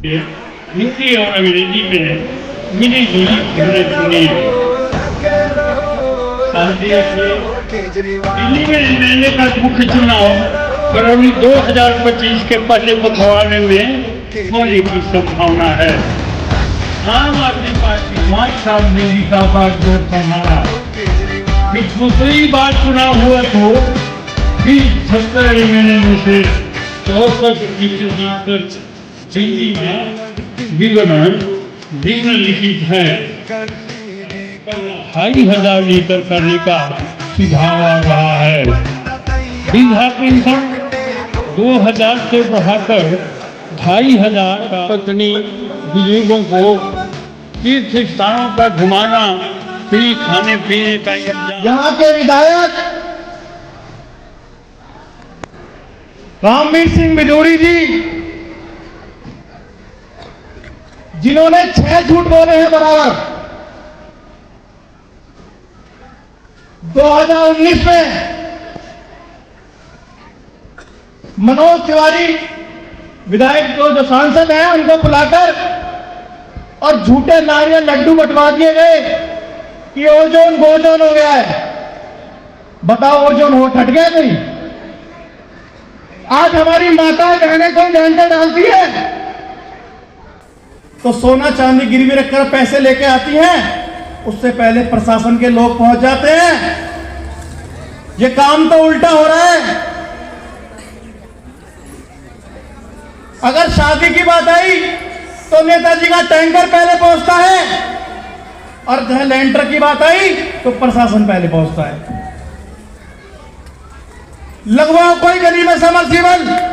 हिंदी और अंग्रेजी में मिली जुली खबरें सुनी। दिल्ली में एमएलए का मुख्य चुनाव फरवरी 2025 के पहले पखवाड़े में होने की संभावना है। आम आदमी पार्टी 5 साल में जीत संभाला। दूसरी बार चुनाव हुआ तो भी 70 एमएलए में से 64% जीतकर दिल्ली में विवरण निम्नलिखित है। 2,500 लीटर करने का सुझाव आ रहा है। वृद्धा पेंशन 2,000 से बढ़ाकर 2,500 पत्नी बुजुर्गों को तीर्थ स्थानों पर घुमाना, फ्री खाने पीने का इंतजाम। यहाँ के विधायक रामवीर सिंह बिदूरी जी, जिन्होंने 6 झूठ बोले हैं बराबर। 2019 में मनोज तिवारी विधायक जो सांसद हैं उनको बुलाकर और झूठे नारियल लड्डू बंटवा दिए गए कि ओजोन गोजोन हो गया है। बताओ, ओजोन हो हट गया नहीं? आज हमारी माताएं बहनें कोई लेंटर डालती है तो सोना चांदी गिरवी रखकर पैसे लेके आती हैं, उससे पहले प्रशासन के लोग पहुंच जाते हैं। ये काम तो उल्टा हो रहा है। अगर शादी की बात आई तो नेताजी का टैंकर पहले पहुंचता है, और जहां लेंटर की बात आई तो प्रशासन पहले पहुंचता है। लगवाओ कोई गली में समरसीबल।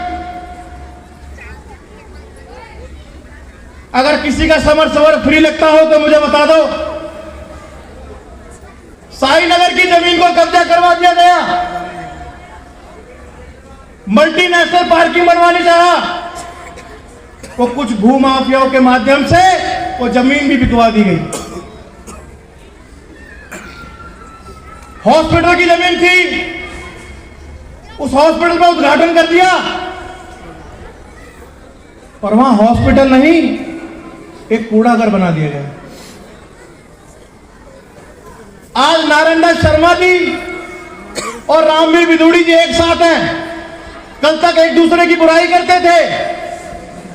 अगर किसी का समरसीबल फ्री लगता हो तो मुझे बता दो। साईनगर की जमीन को कब्जा करवा दिया गया, मल्टीनेशनल पार्किंग बनवानी चाहा, वो कुछ भूमाफियाओं के माध्यम से वो जमीन भी बिकवा दी गई। हॉस्पिटल की जमीन थी, उस हॉस्पिटल का उद्घाटन कर दिया, पर वहां हॉस्पिटल नहीं, एक कूड़ाघर बना दिया गया। आज नारायण शर्मा जी और रामवीर बिदूरी जी एक साथ हैं। कल तक एक दूसरे की बुराई करते थे,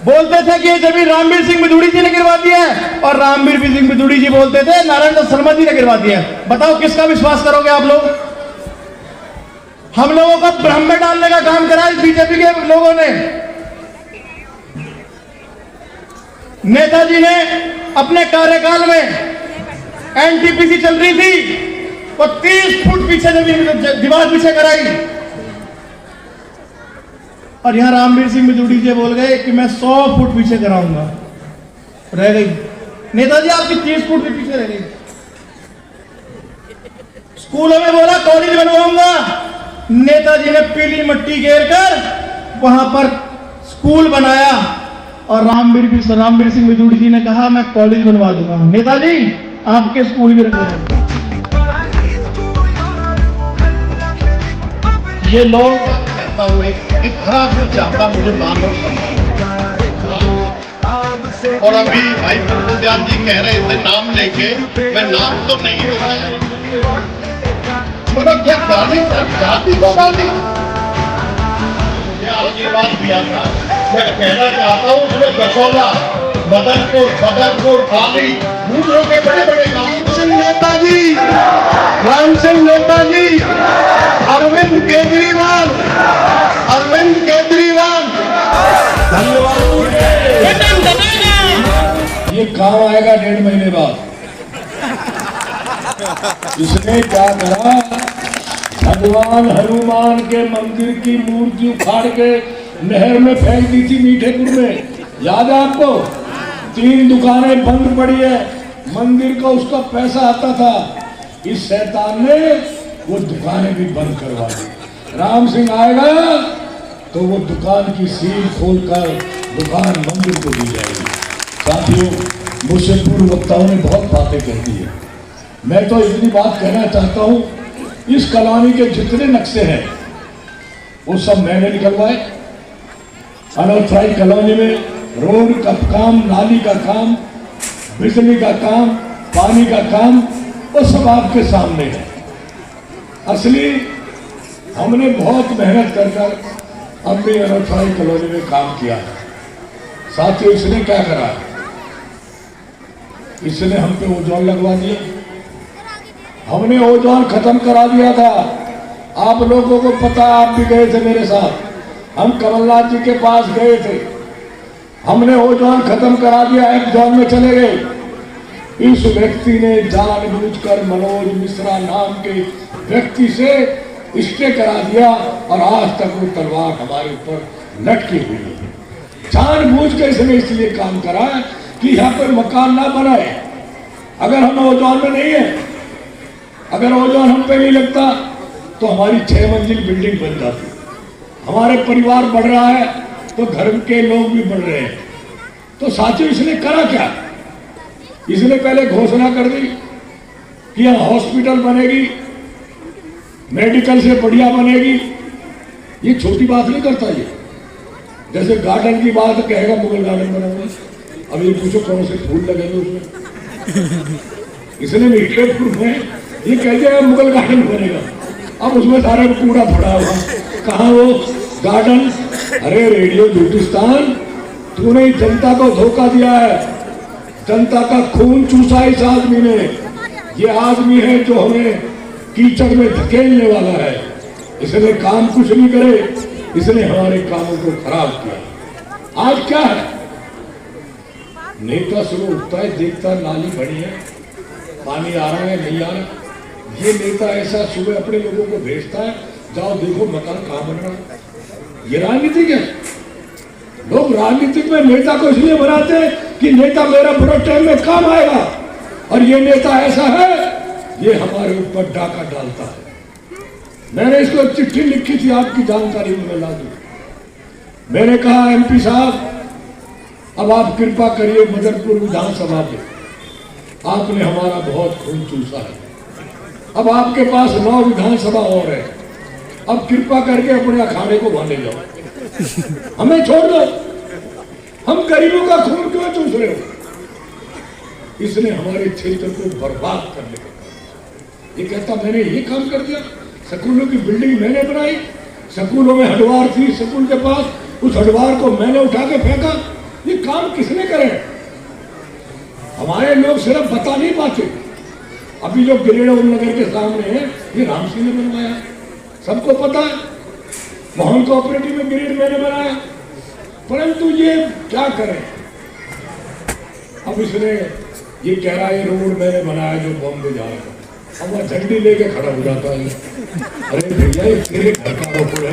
बोलते थे कि ये जमीन रामवीर सिंह बिदूरी जी ने गिरवा दी है, और रामवीर सिंह बिदूरी जी बोलते थे नारायण शर्मा जी ने गिरवा दिया है। बताओ किसका विश्वास करोगे आप लोग? हम लोगों को भ्रम में डालने का काम करा इस बीजेपी के लोगों ने। नेताजी ने अपने कार्यकाल में एनटीपीसी चल रही थी, वो 30 फुट पीछे दीवार पीछे कराई, और यहां रामवीर सिंह बिदूरी जी बोल गए कि मैं 100 फुट पीछे कराऊंगा, रह गई। नेताजी आपकी 30 फुट पीछे रह गई। स्कूलों में बोला कॉलेज बनवाऊंगा, नेताजी ने पीली मिट्टी घेर कर वहां पर स्कूल बनाया, और रामवीर सिंह बिदूरी जी ने कहा मैं कॉलेज बनवा दूंगा। नेताजी आपके स्कूल भी रखे। ये लोग खराब चाहता मुझे मानो। और अभी भाई प्रभुदयाल जी कह रहे थे नाम लेके, मैं नाम तो नहीं लूंगा, मतलब क्या गाली जाति को गाली। ये बात भी आता, मैं कहना चाहता हूँ उसमें दसोला बदनपुर पाली दूसरों के बड़े बड़े राम सिंह नेताजी, अरविंद केजरीवाल, धन्यवाद। ये काम आएगा 1.5 महीने बाद। इसने क्या करा, भगवान हनुमान के मंदिर की मूर्ति उखाड़ के नहर में फेंक दी थी मीठेपुर में, याद है आपको? 3 दुकानें बंद पड़ी है, मंदिर का उसका पैसा आता था, इस शैतान ने वो दुकानें भी बंद करवा दी। राम सिंह आएगा तो वो दुकान की सील खोलकर दुकान मंदिर को दी जाएगी। साथियों, मुझसे पूर्व वक्ताओं ने बहुत बातें कह दी है, मैं तो इतनी बात कहना चाहता हूँ, इस कॉलोनी के जितने नक्शे हैं वो सब मैंने निकलवाए। अनऑथराइज्ड कॉलोनी में रोड का काम, नाली का काम, बिजली का काम, पानी का काम, वो सब आपके सामने है। असली हमने बहुत मेहनत कर अम्बी अनोथाई कॉलोनी में काम किया है। साथियों, इसने क्या करा? इसने हम पे ओजोन लगवा दिया। हमने ओजोन खत्म करा दिया था। आप लोगों को पता, आप भी गए थे मेरे साथ। हम कमलनाथ जी के पास गए थे। हमने ओजोन खत्म करा दिया, एक जोन में चले गए। इस व्यक्ति ने जानबूझकर मनोज मिश्रा नाम के व्यक्ति से स्टे करा दिया और आज तक वो तलवार हमारे ऊपर लटकी हुई है। जानबूझ कर इसने इसलिए काम करा कि यहाँ पर मकान ना बनाए। अगर हम ओजोन में नहीं है, अगर ओजोन हम पे नहीं लगता तो हमारी 6 मंजिल बिल्डिंग बन जाती। हमारे परिवार बढ़ रहा है तो घर के लोग भी बढ़ रहे हैं। तो साथियों, इसने करा क्या? इसने पहले घोषणा कर दी कि यहाँ हॉस्पिटल बनेगी, मेडिकल से बढ़िया बनेगी। ये छोटी बात नहीं करता। ये जैसे गार्डन की बात कहेगा, मुगल गार्डन बनाऊंगा। अब ये पूछो कौन से फूल लगेंगे उसमें। इसने मीठेपुर में ये कह दिया मुगल गार्डन बनेगा। अब उसमें सारे कूड़ा पड़ा हुआ। कहाँ वो गार्डन? अरे रेडियो हिंदुस्तान, तूने जनता को धोखा दिया है। जनता का खून चूसा इस आदमी ने। ये आदमी है जो हमें कीचड़ में धकेलने वाला है। इसने काम कुछ नहीं करे, इसने हमारे कामों को खराब किया। आज क्या है? नेता सुबह उठता है, देखता है नाली बनी है, पानी आ रहा है नहीं आ रहा। ये नेता ऐसा सुबह अपने लोगों को भेजता है, जाओ देखो मकान कहाँ बन रहा है। ये राजनीतिक है। लोग राजनीतिक में नेता को इसलिए बनाते हैं कि नेता मेरा बुरा टाइम में काम आएगा, और ये नेता ऐसा है, ये हमारे ऊपर डाका डालता है। मैंने इसको एक चिट्ठी लिखी थी, आपकी जानकारी में ला दूं। मैंने कहा MP साहब, अब आप कृपा करिए मदनपुर विधानसभा में आपने हमारा बहुत खून चूसा है। अब आपके पास 9 विधानसभा और है। अब कृपा करके अपने अखाड़े को वहां ले जाओ, हमें छोड़ दो। हम गरीबों का खून क्यों चूस रहे हो? इसने हमारे क्षेत्र को बर्बाद करने का काम। ये कहता मैंने ये काम कर दिया। स्कूलों की बिल्डिंग मैंने बनाई। स्कूलों में हडवार थी स्कूल के पास, उस हडवार को मैंने उठा के फेंका। ये काम किसने करे? हमारे लोग सिर्फ बता नहीं पाते। अभी जो ग्रेड नगर के सामने है, ये राम सिंह ने बनवाया, सबको पता है। मोहन कोऑपरेटिव में ग्रेड मैंने बनाया, परंतु ये क्या करें? अब इसने ये कह रहा है रोड मैंने बनाया जो बॉम्बे जा रहा है। अब वह झंडी लेके खड़ा हो जाता है। अरे भैया, ये तेरे घर का रोड है।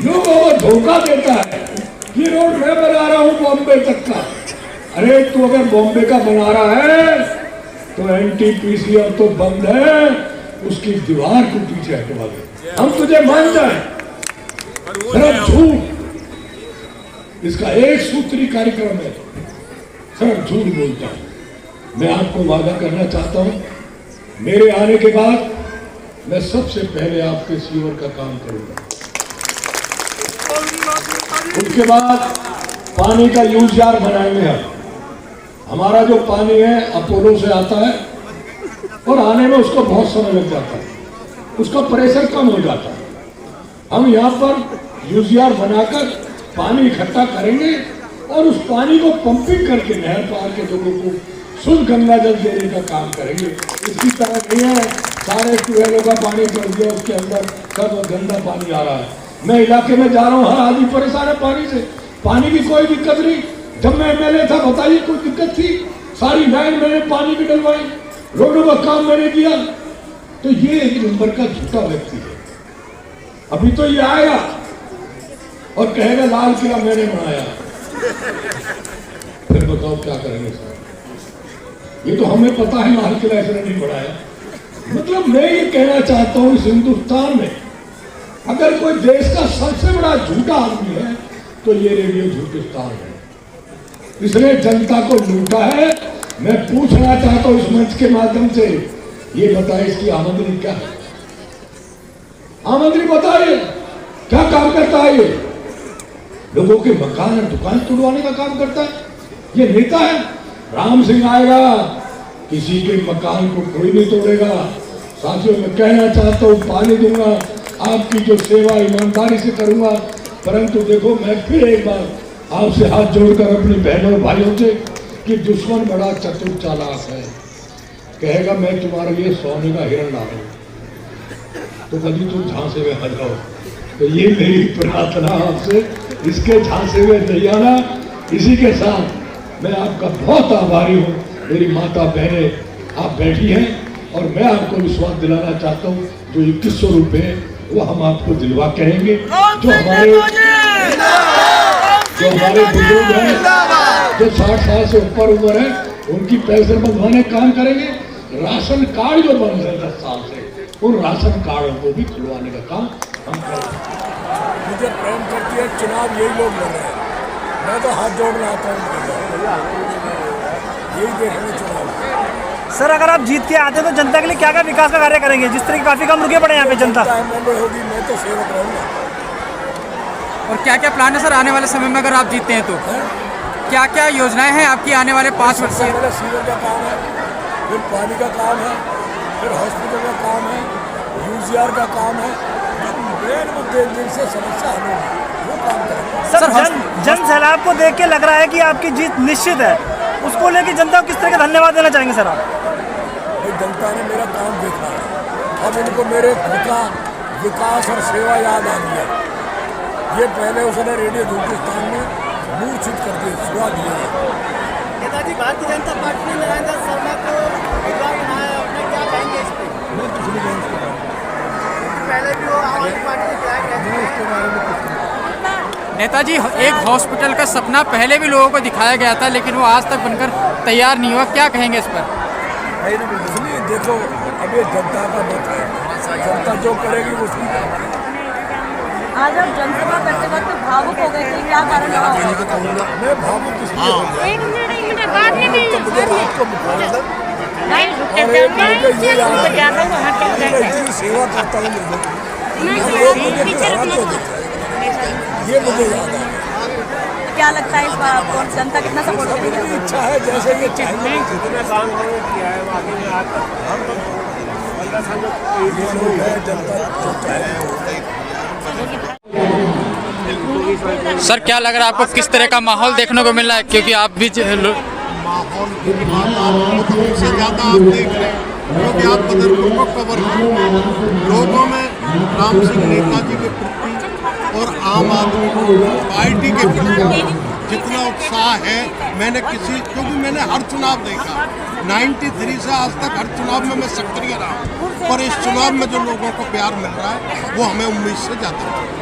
लोगों को धोखा देता है कि रोड मैं बना रहा हूँ बॉम्बे तक का। अरे तू अगर बॉम्बे का बना रहा है तो NTPC अब तो बंद है, उसकी दीवार को पीछे हटवा दे। हम तुझे मान जाए। सिर्फ झूठ, इसका एक सूत्री कार्यक्रम है। सिर्फ झूठ बोलता है। मैं आपको वादा करना चाहता हूं, मेरे आने के बाद मैं सबसे पहले आपके सीवर का काम करूंगा। उसके बाद पानी का यूज यार बनाएंगे हम। हमारा जो पानी है अपोलो से आता है और आने में उसको बहुत समय लग जाता है, उसका प्रेशर कम हो जाता है। हम यहाँ पर यूजीआर बनाकर पानी इकट्ठा करेंगे और उस पानी को पंपिंग करके नहर पार के लोगों को शुद्ध गंगा जल देने का काम करेंगे। इसकी तरह नहीं है सारे ट्यूबवेलों का पानी कर दिया, उसके अंदर सब गंदा पानी आ रहा है। मैं इलाके में जा रहा हूँ, हर आदमी परेशान है पानी से। पानी की कोई दिक्कत नहीं। जब मैं MLA था, बताइए कोई दिक्कत थी? सारी लाइन मैंने पानी की डलवाई, रोडों का काम मैंने किया। तो ये एक नंबर का झूठा व्यक्ति है। अभी तो ये आएगा और कहेगा लाल किला मैंने बनाया। फिर बताओ क्या करेंगे सर? ये तो हमें पता है लाल किला इसने नहीं बनाया। मतलब मैं ये कहना चाहता हूँ, इस हिंदुस्तान में अगर कोई देश का सबसे बड़ा झूठा आदमी है तो ये रेडियो हिंदुस्तान है। इसने जनता को लूटा है। मैं पूछना चाहता हूं इस मंच के माध्यम से, ये बताए इसकी आमदनी क्या है? आमदनी बताइए, क्या काम करता है ये? लोगों के मकान और दुकान तोड़वाने का काम करता है। ये नेता है। राम सिंह आएगा, किसी के मकान को कोई नहीं तोड़ेगा। साथियों, मैं कहना चाहता हूँ, पानी दूंगा, आपकी जो सेवा ईमानदारी से करूंगा, परंतु देखो, मैं फिर एक बार आपसे हाथ जोड़कर अपनी बहनों और भाइयों से कि दुश्मन बड़ा चतुर चालाक है, कहेगा मैं तुम्हारे लिए सोने का हिरण ला रहा हूं, तो कभी तुम झांसे में आ जाओ। तो ये मेरी प्रार्थना आपसे, इसके झांसे में नहीं आना। इसी के साथ मैं आपका बहुत आभारी हूँ। मेरी माता बहनें आप बैठी हैं और मैं आपको विश्वास दिलाना चाहता हूँ, जो 2100 रुपये वो हम आपको दिलवा कहेंगे। जो हमारे बुजुर्ग हैं, जो 60 साल से ऊपर उम्र है, उनकी पेंशन बंधवाने काम करेंगे। राशन कार्ड जो बंद है 10 साल से, उन राशन कार्डों को भी खुलवाने का काम हम करेंगे। मुझे प्रेम करती है, चुनाव यही लोग लड़ रहे हैं, मैं तो हाथ जोड़ना आता हूँ, यही देखने चुनाव। सर, अगर आप जीत के आते हैं तो जनता के लिए क्या क्या विकास का कार्य करेंगे? जिस तरह के काफी काम रुके पड़े यहाँ पे जनता एमएलए होगी, मैं तो सेवक रहूँगा। और क्या क्या प्लान है सर आने वाले समय में अगर आप जीतते हैं तो? क्या क्या योजनाएं हैं आपकी आने वाले 5 वर्ष सबसे पहले सीवर का काम है, फिर पानी का काम है, फिर हॉस्पिटल का काम है, यूजीआर का काम है, मेन मुद्दे जिनसे समस्या हल होगी वो काम करेंगे। सर, जन सैलाब को देख के लग रहा है कि आपकी जीत निश्चित है, उसको लेकर जनता को किस तरह का धन्यवाद देना चाहेंगे सर आप? जनता ने मेरा काम देखा है, अब इनको मेरे विकास और सेवा याद आ गई है। ये पहले उसने रेडियो हिंदुस्तान में मूर्छित कर दिया, सुना दिया। नेताजी, भारतीय जनता पार्टी ने नरेंद्र शर्मा को उम्मीदवार बनाया, अपने क्या कहेंगे इस पर? मैं कुछ नहीं कह इसके बारे में, पहले भी वो आम आदमी पार्टी क्या कहते हैं इसके बारे में कुछ नहीं। नेताजी, एक हॉस्पिटल का सपना पहले भी लोगों को दिखाया गया था, लेकिन वो आज तक बनकर तैयार नहीं हुआ, क्या कहेंगे इस पर? इसलिए देखो, अब ये जनता का मत है, जनता जो करेगी उसकी। आज आप जनसभा करते वक्त भावुक हो गए थे, क्या कारण रहा? मैं भावुक इसलिए हो गया, एक मिनट बाद में भी तो मुझे रात को मुखालत नहीं और एक मुझे ये याद है, मैं इतनी सेवा करता हूँ लोगों की, और लोग मुझे खराब क्यों देते हैं, ये मुझे याद है। क्या लगता है इस बार आपको जनता कितना सपोर्ट मेरी करेगी? इच्छा है जैसे ये चाहेंगे, जितने काम किया है वाकई में आज तक हम तो 15 साल ये लोग हैं, जनता जो चाहे। सर, क्या लग रहा है आपको, किस तरह का माहौल देखने को मिल रहा है? क्योंकि आप भी माहौल की बात आप खुद से ज़्यादा आप देख रहे हैं, क्योंकि आप बदरपुर को कवर कर रहे हैं। लोगों में राम सिंह नेताजी के प्रति और आम आदमी पार्टी के प्रति जितना उत्साह है, मैंने क्योंकि मैंने हर चुनाव देखा, 93 से आज तक हर चुनाव में मैं सक्रिय रहा हूँ, पर इस चुनाव में जो लोगों को प्यार मिल रहा है वो हमें उम्मीद से ज़्यादा है।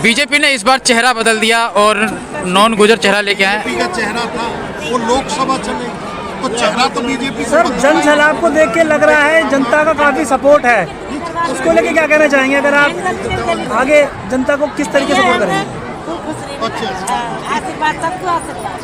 बीजेपी ने इस बार चेहरा बदल दिया और नॉन गुजर चेहरा लेके आए। बीजेपी का चेहरा था वो लोकसभा चले, तो चेहरा तो बीजेपी को सर, जन सैलाब को देख के लग रहा है जनता का काफी सपोर्ट है, उसको लेके क्या कहना चाहेंगे? अगर आप आगे जनता को किस तरीके से सपोर्ट करेंगे? आशीर्वाद, सबको आशीर्वाद।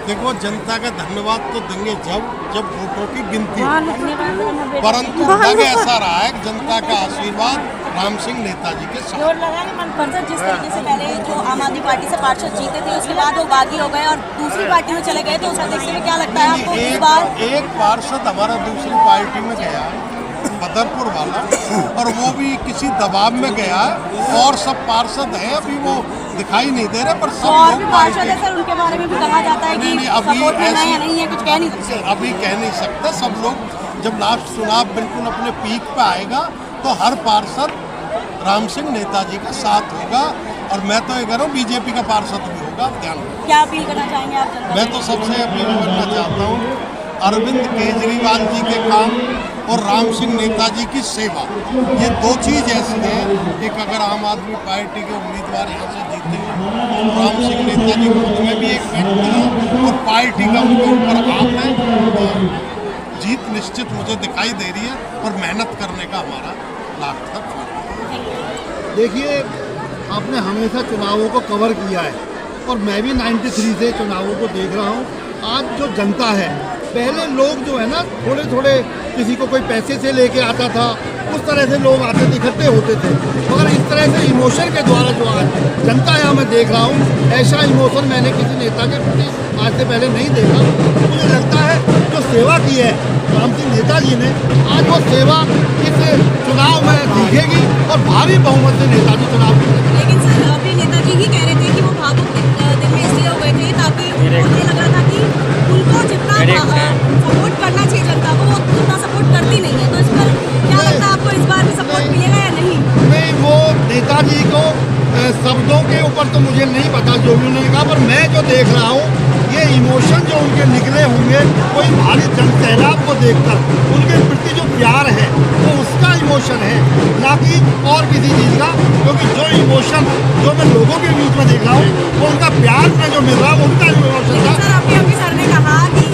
देखो, जनता का धन्यवाद तो देंगे जब वोटों की गिनती होगी, परंतु लग ऐसा रहा है कि जनता का आशीर्वाद राम सिंह नेताजी के साथ। जोर लगा कि मनपसंद जिस तरीके से पहले जो आम आदमी पार्टी से पार्षद जीते थे, उसके बाद वो बागी हो गए और दूसरी पार्टी में चले गए, तो उसका देखते हुए क्या लगता है आपको इस बार? एक पार्षद हमारा दूसरी पार्टी में गया, बदरपुर वाला, और वो भी किसी दबाव में गया, और सब पार्षद हैं अभी वो दिखाई नहीं दे रहे, पर सब और लोग भी पार्षद है सर, उनके बारे में भी कहा जाता है कि नहीं, अभी सपोर्ट में ऐसी- है या नहीं है, कुछ कह नहीं सकते। अभी कह नहीं सकते। सब लोग जब लास्ट चुनाव बिल्कुल अपने पीक पे आएगा तो हर पार्षद राम सिंह नेताजी का साथ होगा, और मैं तो ये कह रहा हूँ बीजेपी का पार्षद भी होगा, ध्यान रखना। क्या अपील करना चाहेंगे आप जनता मैं तो सबसे अपील करना चाहता हूँ, अरविंद केजरीवाल जी के काम और राम सिंह नेताजी की सेवा, ये दो चीज़ ऐसी हैं। एक, अगर आम आदमी पार्टी के उम्मीदवार यहाँ से जीतेंगे तो राम सिंह नेताजी खुद में भी एक व्यक्ति है और पार्टी का उनके ऊपर हाथ है, और जीत निश्चित मुझे दिखाई दे रही है, और मेहनत करने का हमारा लाभ तक। देखिए, आपने हमेशा चुनावों को कवर किया है और मैं भी 93 से चुनावों को देख रहा हूँ। आज जो जनता है पहले लोग जो है ना थोड़े थोड़े किसी को कोई पैसे से लेके आता था, उस तरह से लोग आते थे, इकट्ठे होते थे। मगर इस तरह से इमोशन के द्वारा जो आज जनता यहाँ मैं देख रहा हूँ, ऐसा इमोशन मैंने किसी नेता के प्रति आज से पहले नहीं देखा। मुझे लगता है जो सेवा की है राम सिंह नेताजी ने, आज वो सेवा इस चुनाव में दिखेगी और भारी बहुमत से नेताजी चुनाव जीतेंगे। लेकिन सर अभी नेताजी ही कह रहे थे कि वो भावुक दिल में इसलिए हो गए थे ताकि उन्हें लग रहा था कि उनको जितना सपोर्ट करना चाहिए जनता को, वो उतना सपोर्ट करती नहीं है। तो इस पर क्या लगता है आपको, इस बार भी सपोर्ट मिलेगा या नहीं? नहीं, वो नेताजी को शब्दों के ऊपर तो मुझे नहीं पता जो भी उन्होंने कहा, पर मैं जो देख रहा हूँ ये इमोशन जो उनके निकले होंगे कोई भारी जन सैलाब को देखकर उनके प्रति जो प्यार है वो उसका इमोशन है, ना कि और किसी चीज़ का। क्योंकि जो इमोशन जो मैं लोगों के बीच में देख रहा हूँ वो उनका प्यार में जो मिल रहा है वो उनका इमोशन था। सर अभी सर ने कहा कि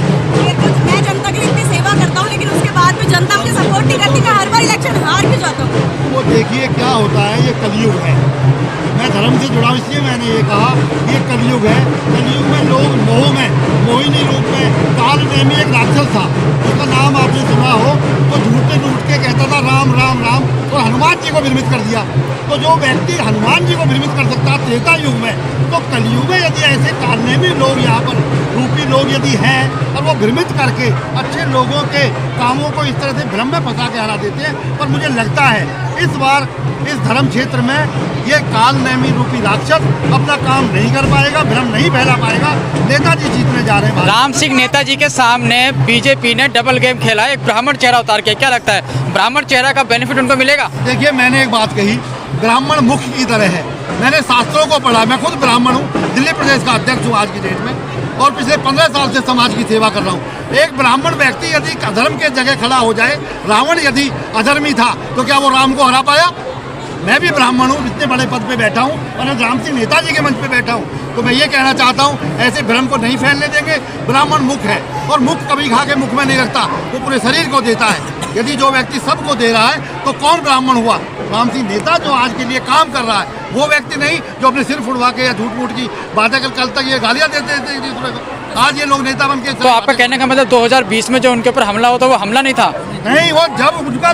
मैं जनता के लिए इतनी सेवा करता हूँ लेकिन उसके बाद भी जनता मुझे सपोर्ट नहीं करती, मैं हर बार इलेक्शन हार भी जाता हूँ। वो देखिए क्या होता है, ये कलयुग है। मैं धर्म से जुड़ा हूँ इसलिए मैंने ये कहा ये कलयुग है। कलयुग में लोग मोह में मोहिनी रूप में काल नेमी एक राक्षस था, उसका नाम आपने सुना हो, तो झूठे झूठ के कहता था राम राम राम, और हनुमान जी को भ्रमित कर दिया। तो जो व्यक्ति हनुमान जी को भ्रमित कर सकता है त्रेता युग में, तो कलयुग में यदि ऐसे कालनेमी लोग यहाँ पर रूपी लोग यदि हैं और वो भ्रमित करके अच्छे लोगों के कामों को इस तरह से भ्रम में फंसा के हरा देते हैं। पर मुझे लगता है इस बार इस धर्म क्षेत्र में ये कालनेमी रूपी राक्षस अपना काम नहीं कर पाएगा, भ्रम नहीं फैला पाएगा। नेताजी जीतने जा रहे हैं। राम सिंह नेताजी के सामने बीजेपी ने डबल गेम खेला है, एक ब्राह्मण चेहरा उतार के। क्या लगता है ब्राह्मण चेहरा का बेनिफिट उनको मिलेगा? देखिए मैंने एक बात कही, ब्राह्मण मुख्य की तरह है। मैंने शास्त्रों को पढ़ा, मैं खुद ब्राह्मण हूँ, दिल्ली प्रदेश का अध्यक्ष हूँ आज की डेट में, और पिछले 15 साल से समाज की सेवा कर रहा हूँ। एक ब्राह्मण व्यक्ति यदि अधर्म के जगह खड़ा हो जाए, रावण यदि अधर्मी था तो क्या वो राम को हरा पाया? मैं भी ब्राह्मण हूँ, इतने बड़े पद पे बैठा हूँ और राम सिंह नेताजी के मंच पे बैठा हूँ, तो मैं ये कहना चाहता हूँ ऐसे भ्रम को नहीं फैलने देंगे। ब्राह्मण मुख है और मुख कभी खा के मुख में नहीं रखता, वो पूरे शरीर को देता है। यदि जो व्यक्ति सबको दे रहा है तो कौन ब्राह्मण हुआ? राम सिंह नेता जो आज के लिए काम कर रहा है वो व्यक्ति नहीं जो अपने सिर फुड़वा के या झूठ मूठ की बातें कल तक ये गालियाँ देते थे दूसरे को। आज ये लोग नेता बन के, तो आपका कहने का मतलब 2020 में जो उनके ऊपर हमला हुआ था वो हमला नहीं था? नहीं, वो जब उनका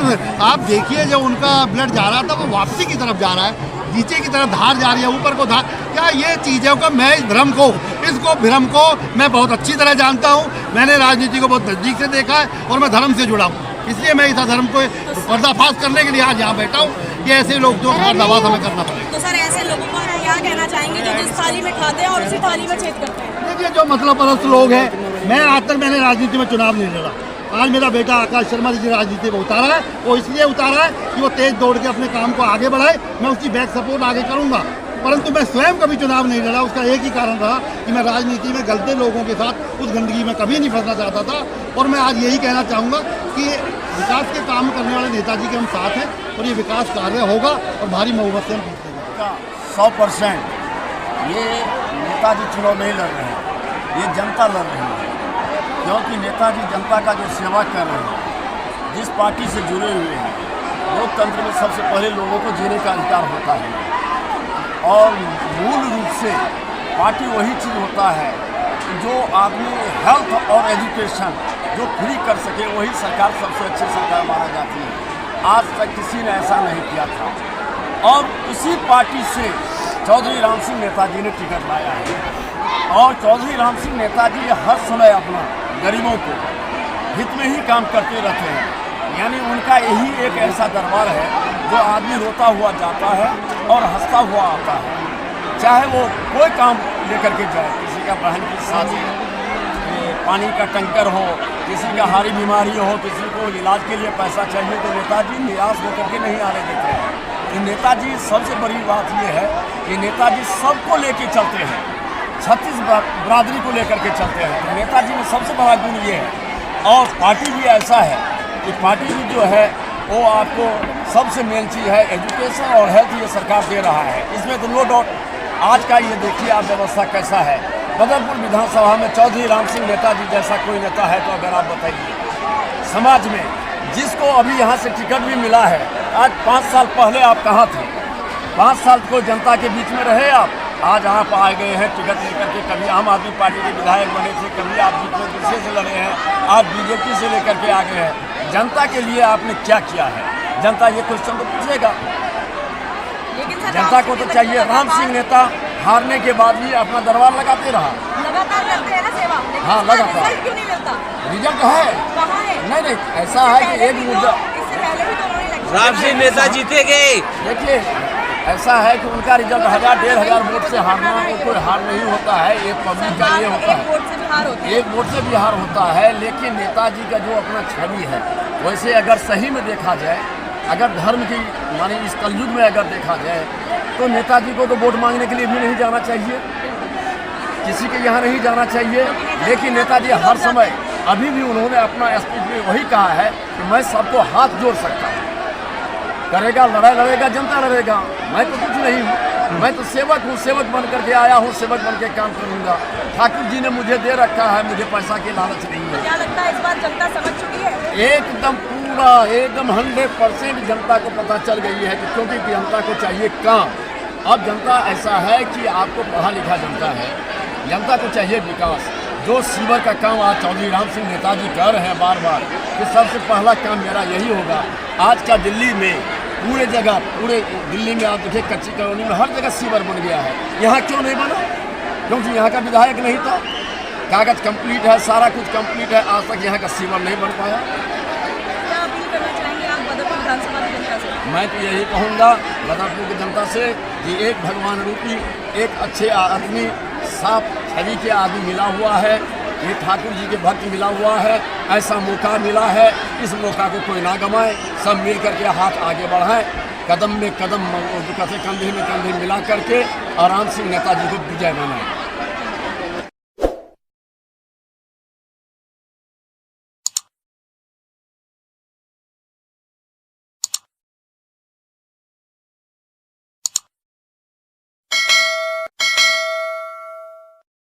आप देखिए जब उनका ब्लड जा रहा था वो वापसी की तरफ जा रहा है, नीचे की तरफ धार जा रही है, ऊपर को धार। क्या ये चीज़ों का मैं इस भ्रम को मैं बहुत अच्छी तरह जानता हूँ। मैंने राजनीति को बहुत नज़दीक से देखा है और मैं धर्म से जुड़ा हूँ, इसलिए मैं इस धर्म को पर्दाफाश करने के लिए आज यहाँ बैठा हूँ कि ऐसे लोग जो पर्दाफाश हमें करना पड़ेगा। तो सर ऐसे लोगों को क्या कहना चाहेंगे जो जिस थाली में खाते हैं और उसी थाली में छेद करते हैं? देखिए जो मतलब परस्त लोग हैं, मैं आज तक मैंने राजनीति में चुनाव नहीं लड़ा। आज मेरा बेटा आकाश शर्मा जी राजनीति में उतारा है, वो इसलिए उतारा है कि वो तेज दौड़ के अपने काम को आगे बढ़ाए, मैं उसकी बैक सपोर्ट आगे करूँगा। परंतु मैं स्वयं कभी चुनाव नहीं लड़ा, उसका एक ही कारण रहा कि मैं राजनीति में गलते लोगों के साथ उस गंदगी में कभी नहीं फंसना चाहता था। और मैं आज यही कहना चाहूँगा कि विकास के काम करने वाले नेताजी के हम साथ हैं और ये विकास कार्य होगा और भारी बहुमत से हम जीतेंगे। 100% ये नेताजी चुनाव नहीं लड़ रहे हैं, ये जनता लड़ रही है। क्योंकि नेताजी जनता का जो सेवा कर रहे हैं, जिस पार्टी से जुड़े हुए हैं, लोकतंत्र में सबसे पहले लोगों को जीने का अधिकार होता है और मूल रूप से पार्टी वही चीज़ होता है जो आदमी हेल्थ और एजुकेशन जो फ्री कर सके, वही सरकार सबसे अच्छी सरकार माना जाती है। आज तक किसी ने ऐसा नहीं किया था और इसी पार्टी से चौधरी राम सिंह नेताजी ने टिकट लाया है और चौधरी राम सिंह नेताजी हर समय अपना गरीबों को हित में ही काम करते रहते हैं। यानी उनका यही एक ऐसा दरबार है जो आदमी रोता हुआ जाता है और हंसता हुआ आता है, चाहे वो कोई काम लेकर के जाए। किसी का बहन की शादी, पानी का टंकर हो, किसी का हारी बीमारी हो, किसी को इलाज के लिए पैसा चाहिए, तो नेताजी निराश होकर के नहीं आने देते हैं। तो नेताजी सबसे बड़ी बात यह है कि नेताजी सबको लेके चलते हैं, 36 बरादरी को लेकर के चलते हैं। तो नेताजी में सबसे बड़ा गुण ये है। और पार्टी भी ऐसा है कि पार्टी भी जो है वो आपको सबसे मेन चीज़ है एजुकेशन और हेल्थ, ये सरकार दे रहा है, इसमें तो नो डाउट। आज का ये देखिए आप व्यवस्था कैसा है। बदरपुर विधानसभा में चौधरी राम सिंह नेताजी जैसा कोई नेता है तो अगर आप बताइए समाज में, जिसको अभी यहाँ से टिकट भी मिला है। आज 5 साल पहले आप कहाँ थे? 5 साल को जनता के बीच में रहे आप, आज आप आ गए हैं टिकट लेकर के, कभी आम आदमी पार्टी के विधायक बने थे, कभी आप जीतने दूसरे से लड़े हैं, आज बीजेपी से लेकर के आ गए हैं। जनता के लिए आपने क्या किया है? जनता ये क्वेश्चन तो पूछेगा। जनता को तो चाहिए। राम सिंह नेता हारने के बाद भी अपना दरबार लगाते रहा, लगातार करते हैं ना सेवा। हाँ, लगातार। रिजल्ट क्यों नहीं मिलता? रिजल्ट है, कहाँ है? नहीं ऐसा है कि एक मुद्दा, इससे पहले भी तो उन्होंने इलेक्शन राम सिंह नेता जीतेंगे। देखिए ऐसा है कि उनका रिजल्ट 1000-1500 वोट से हारना कोई हार नहीं होता है, एक पब्लिक का ये होता है, एक वोट से भी हार होती है। एक वोट से भी हार होता है। लेकिन नेताजी का जो अपना छवि है, वैसे अगर सही में देखा जाए, अगर धर्म की माने इस कलयुग में अगर देखा जाए, तो नेताजी को तो वोट मांगने के लिए भी नहीं जाना चाहिए, किसी के यहाँ नहीं जाना चाहिए। लेकिन नेताजी हर समय, अभी भी उन्होंने अपना स्पीच में वही कहा है कि मैं सबको हाथ जोड़ सकता हूँ, करेगा लड़ाई लड़ेगा जनता लड़ेगा, मैं तो कुछ नहीं हूँ, मैं तो सेवक हूँ, सेवक बन करके आया हूँ, सेवक बन के काम करूँगा। ठाकुर जी ने मुझे दे रखा है, मुझे पैसा की लालच नहीं है। क्या लगता है इस बार जनता समझ चुकी है? एकदम पूरा, एकदम 100% जनता को पता चल गई है कि क्योंकि जनता को चाहिए काम। अब जनता ऐसा है कि आपको पढ़ा लिखा जनता है, जनता को चाहिए विकास। जो सीवर का काम आज चौधरी राम सिंह नेताजी कर रहे हैं बार बार, कि सबसे पहला काम मेरा यही होगा। आज का दिल्ली में पूरे जगह, पूरे दिल्ली में आप देखिए कच्ची कॉलोनी में हर जगह सीवर बन गया है। यहाँ क्यों नहीं बना? क्योंकि यहाँ का विधायक नहीं था। कागज कंप्लीट है, सारा कुछ कंप्लीट है, आज तक यहाँ का सीवर नहीं बन पाया। क्या अपील करना चाहेंगे आप बदरपुर विधानसभा की जनता से? मैं तो यही कहूँगा बदरपुर की जनता से कि एक भगवान रूपी, एक अच्छे आदमी, साफ छवि के आदमी मिला हुआ है, ये ठाकुर जी के भक्त मिला हुआ है, ऐसा मौका मिला है, इस मौका को कोई ना गंवाए, सब मिल करके हाथ आगे बढ़ाएं, कदम में कदम, कंधे में कंधे मिला करके और राम सिंह नेताजी को विजय बनाएं।